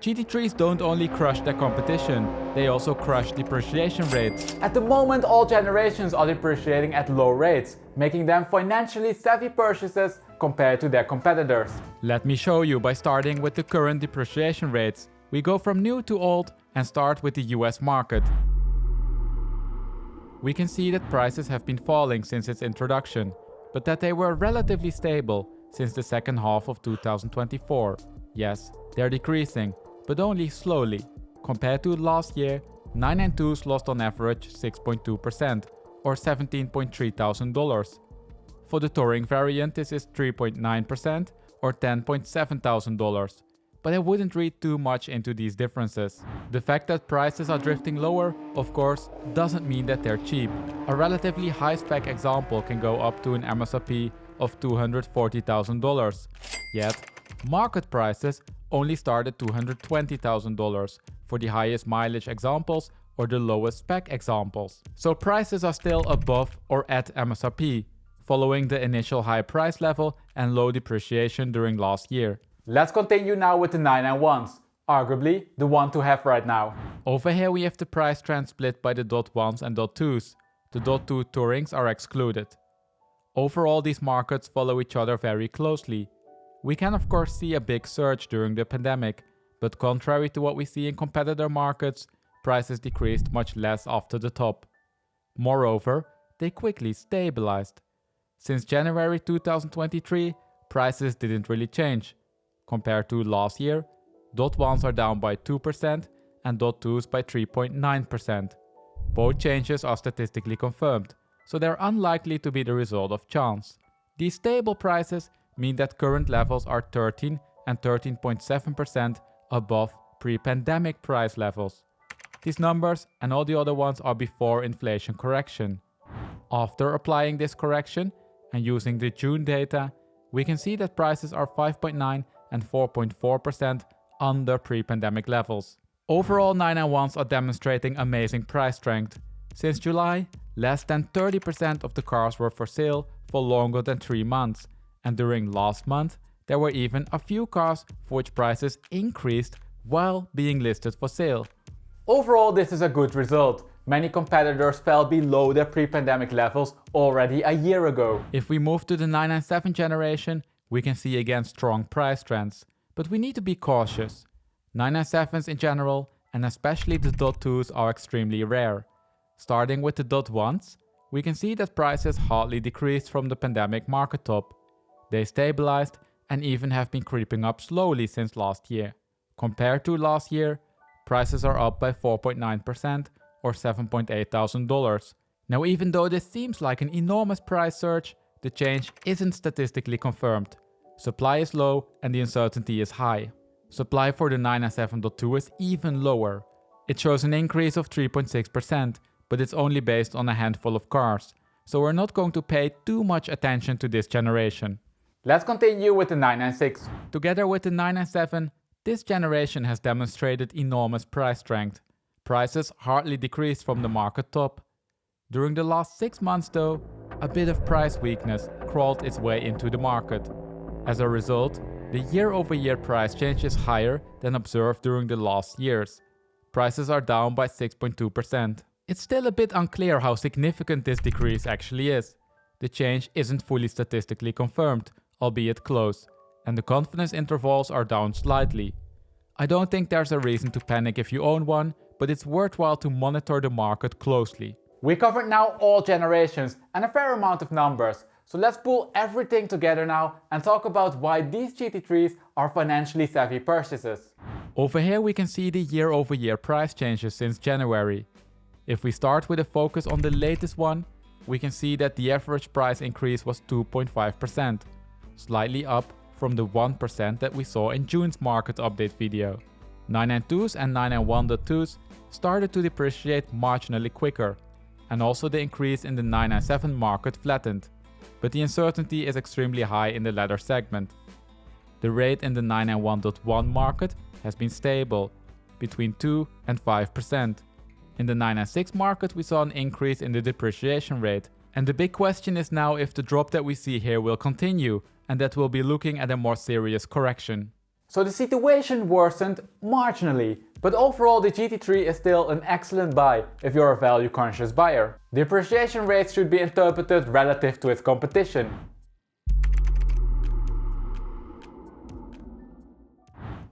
GT3s don't only crush their competition, they also crush depreciation rates. At the moment, all generations are depreciating at low rates, making them financially savvy purchases compared to their competitors. Let me show you by starting with the current depreciation rates. We go from new to old and start with the US market. We can see that prices have been falling since its introduction, but that they were relatively stable since the second half of 2024. Yes, they're decreasing, but only slowly. Compared to last year, 992s lost on average 6.2% or $17,300. For the touring variant, this is 3.9% or $10,700. But I wouldn't read too much into these differences. The fact that prices are drifting lower, of course, doesn't mean that they're cheap. A relatively high-spec example can go up to an MSRP of $240,000. Yet, market prices only start at $220,000 for the highest mileage examples or the lowest spec examples. So prices are still above or at MSRP, following the initial high price level and low depreciation during last year. Let's continue now with the 991s, arguably the one to have right now. Over here we have the price trend split by the .1s and .2s. The .2 Tourings are excluded. Overall, these markets follow each other very closely. We can of course see a big surge during the pandemic, but contrary to what we see in competitor markets, prices decreased much less after the top. Moreover, they quickly stabilized. Since January 2023, prices didn't really change. Compared to last year, .1s are down by 2% and .2s by 3.9%. Both changes are statistically confirmed, so they're unlikely to be the result of chance. These stable prices mean that current levels are 13 and 13.7% above pre-pandemic price levels. These numbers and all the other ones are before inflation correction. After applying this correction and using the June data, we can see that prices are 5.9 and 4.4% under pre-pandemic levels. Overall, 991s are demonstrating amazing price strength. Since July, less than 30% of the cars were for sale for longer than 3 months, and during last month, there were even a few cars for which prices increased while being listed for sale. Overall, this is a good result. Many competitors fell below their pre-pandemic levels already a year ago. If we move to the 997 generation, we can see again strong price trends, but we need to be cautious. 997s in general, and especially the .2s, are extremely rare. Starting with the .1s, we can see that prices hardly decreased from the pandemic market top. They stabilized and even have been creeping up slowly since last year. Compared to last year, prices are up by 4.9% or $7,800. Now, even though this seems like an enormous price surge, the change isn't statistically confirmed. Supply is low and the uncertainty is high. Supply for the 997.2 is even lower. It shows an increase of 3.6%, but it's only based on a handful of cars, so we're not going to pay too much attention to this generation. Let's continue with the 996. Together with the 997, this generation has demonstrated enormous price strength. Prices hardly decreased from the market top. During the last 6 months though, a bit of price weakness crawled its way into the market. As a result, the year-over-year price change is higher than observed during the last years. Prices are down by 6.2%. It's still a bit unclear how significant this decrease actually is. The change isn't fully statistically confirmed, albeit close, and the confidence intervals are down slightly. I don't think there's a reason to panic if you own one, but it's worthwhile to monitor the market closely. We covered now all generations and a fair amount of numbers, so let's pull everything together now and talk about why these GT3s are financially savvy purchases. Over here we can see the year-over-year price changes since January. If we start with a focus on the latest one, we can see that the average price increase was 2.5%, slightly up from the 1% that we saw in June's market update video. 992s and 991.2s started to depreciate marginally quicker, and also the increase in the 997 market flattened, but the uncertainty is extremely high in the latter segment. The rate in the 991.1 market has been stable, between 2 and 5%. In the 996 market we saw an increase in the depreciation rate, and the big question is now if the drop that we see here will continue, and that we'll be looking at a more serious correction. So the situation worsened marginally, but overall the GT3 is still an excellent buy if you're a value-conscious buyer. Depreciation rates should be interpreted relative to its competition.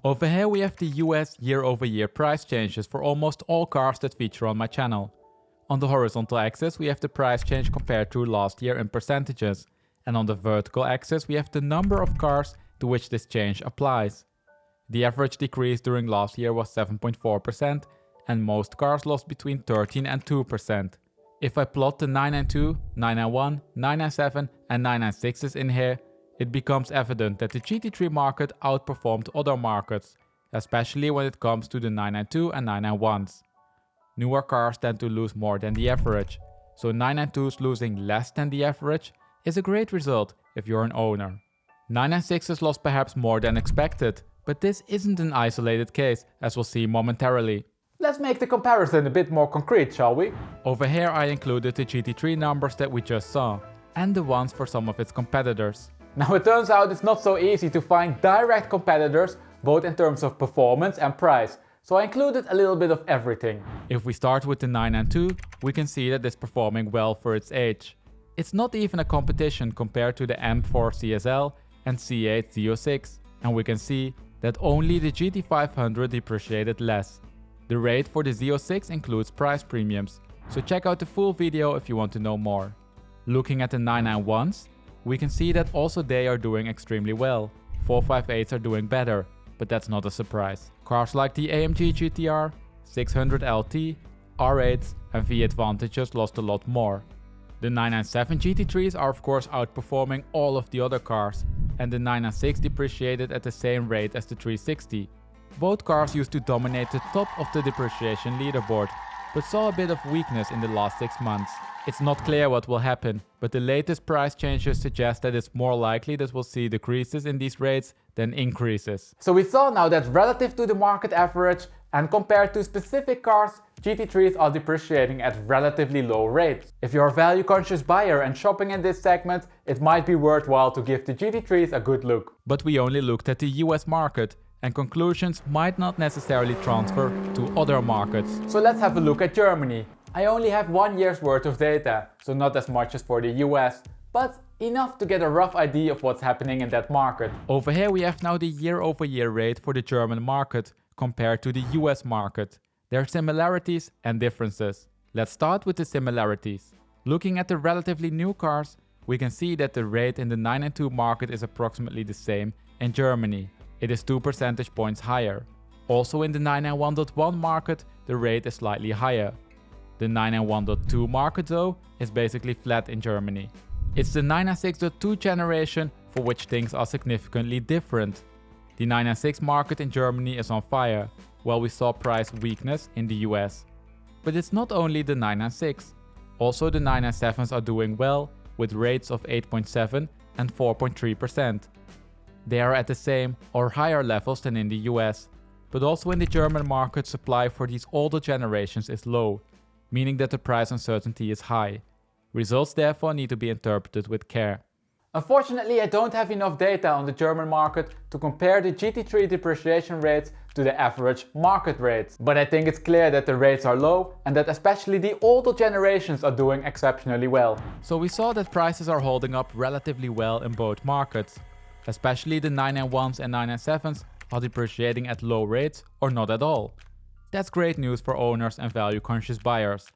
Over here we have the US year-over-year price changes for almost all cars that feature on my channel. On the horizontal axis we have the price change compared to last year in percentages, and on the vertical axis we have the number of cars to which this change applies. The average decrease during last year was 7.4%, and most cars lost between 13 and 2%. If I plot the 992, 991, 997 and 996s in here, it becomes evident that the GT3 market outperformed other markets, especially when it comes to the 992 and 991s. Newer cars tend to lose more than the average, so 992s losing less than the average is a great result if you're an owner. 996s lost perhaps more than expected, but this isn't an isolated case, as we'll see momentarily. Let's make the comparison a bit more concrete, shall we? Over here I included the GT3 numbers that we just saw, and the ones for some of its competitors. Now it turns out it's not so easy to find direct competitors, both in terms of performance and price, so I included a little bit of everything. If we start with the 992, we can see that it's performing well for its age. It's not even a competition compared to the M4 CSL and C8 Z06, and we can see that only the GT500 depreciated less. The rate for the Z06 includes price premiums, so check out the full video if you want to know more. Looking at the 991s, we can see that also they are doing extremely well. 458s are doing better, but that's not a surprise. Cars like the AMG GTR, 600 LT, R8s and V Advantages lost a lot more. The 997 GT3s are of course outperforming all of the other cars, and the 996 depreciated at the same rate as the 360. Both cars used to dominate the top of the depreciation leaderboard, but saw a bit of weakness in the last 6 months. It's not clear what will happen, but the latest price changes suggest that it's more likely that we'll see decreases in these rates than increases. So we saw now that relative to the market average and compared to specific cars, GT3s are depreciating at relatively low rates. If you're a value-conscious buyer and shopping in this segment, it might be worthwhile to give the GT3s a good look. But we only looked at the US market, and conclusions might not necessarily transfer to other markets. So let's have a look at Germany. I only have 1 year's worth of data, so not as much as for the US, but enough to get a rough idea of what's happening in that market. Over here we have now the year-over-year rate for the German market compared to the US market. There are similarities and differences. Let's start with the similarities. Looking at the relatively new cars, we can see that the rate in the 992 market is approximately the same in Germany. It is 2 percentage points higher. Also in the 991.1 market, the rate is slightly higher. The 991.2 market though is basically flat in Germany. It's the 996.2 generation for which things are significantly different. The 996 market in Germany is on fire, while we saw price weakness in the US. But it's not only the 996. Also the 997s are doing well, with rates of 8.7 and 4.3%. They are at the same or higher levels than in the US, but also in the German market supply for these older generations is low, meaning that the price uncertainty is high. Results therefore need to be interpreted with care. Unfortunately, I don't have enough data on the German market to compare the GT3 depreciation rates to the average market rates. But I think it's clear that the rates are low and that especially the older generations are doing exceptionally well. So we saw that prices are holding up relatively well in both markets. Especially the 991s and 997s are depreciating at low rates or not at all. That's great news for owners and value-conscious buyers.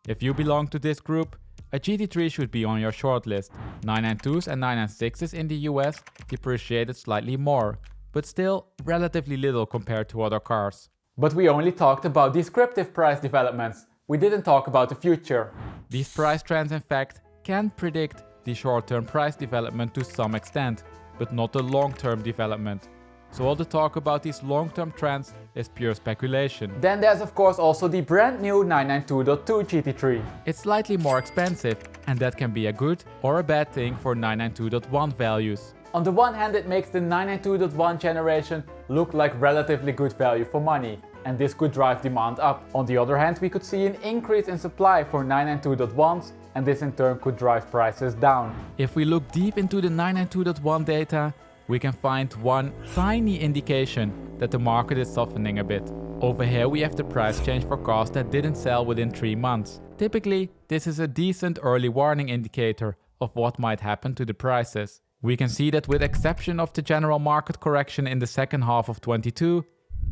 If you belong to this group, a GT3 should be on your shortlist. 992s and 996s in the US depreciated slightly more, but still relatively little compared to other cars. But we only talked about descriptive price developments. We didn't talk about the future. These price trends in fact can predict the short-term price development to some extent, but not the long-term development. So all the talk about these long-term trends is pure speculation. Then there's of course also the brand new 992.2 GT3. It's slightly more expensive, and that can be a good or a bad thing for 992.1 values. On the one hand, it makes the 992.1 generation look like relatively good value for money, and this could drive demand up. On the other hand, we could see an increase in supply for 992.1s, and this in turn could drive prices down. If we look deep into the 992.1 data, we can find one tiny indication that the market is softening a bit. Over here we have the price change for cars that didn't sell within 3 months. Typically, this is a decent early warning indicator of what might happen to the prices. We can see that with exception of the general market correction in the second half of 22,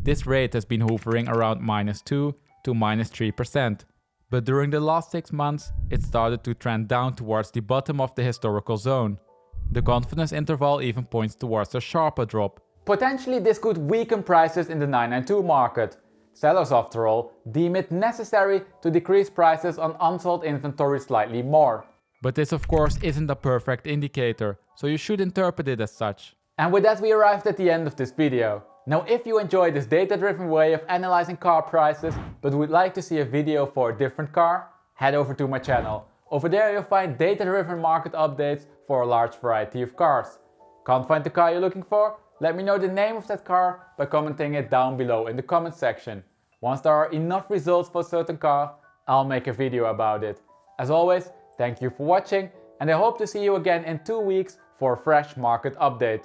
this rate has been hovering around -2 to -3%. But during the last 6 months, it started to trend down towards the bottom of the historical zone. The confidence interval even points towards a sharper drop. Potentially this could weaken prices in the 992 market. Sellers, after all, deem it necessary to decrease prices on unsold inventory slightly more. But this of course isn't a perfect indicator, so you should interpret it as such. And with that we arrived at the end of this video. Now if you enjoy this data-driven way of analyzing car prices, but would like to see a video for a different car, head over to my channel. Over there you'll find data-driven market updates for a large variety of cars. Can't find the car you're looking for? Let me know the name of that car by commenting it down below in the comment section. Once there are enough results for a certain car, I'll make a video about it. As always, thank you for watching, and I hope to see you again in 2 weeks for a fresh market update.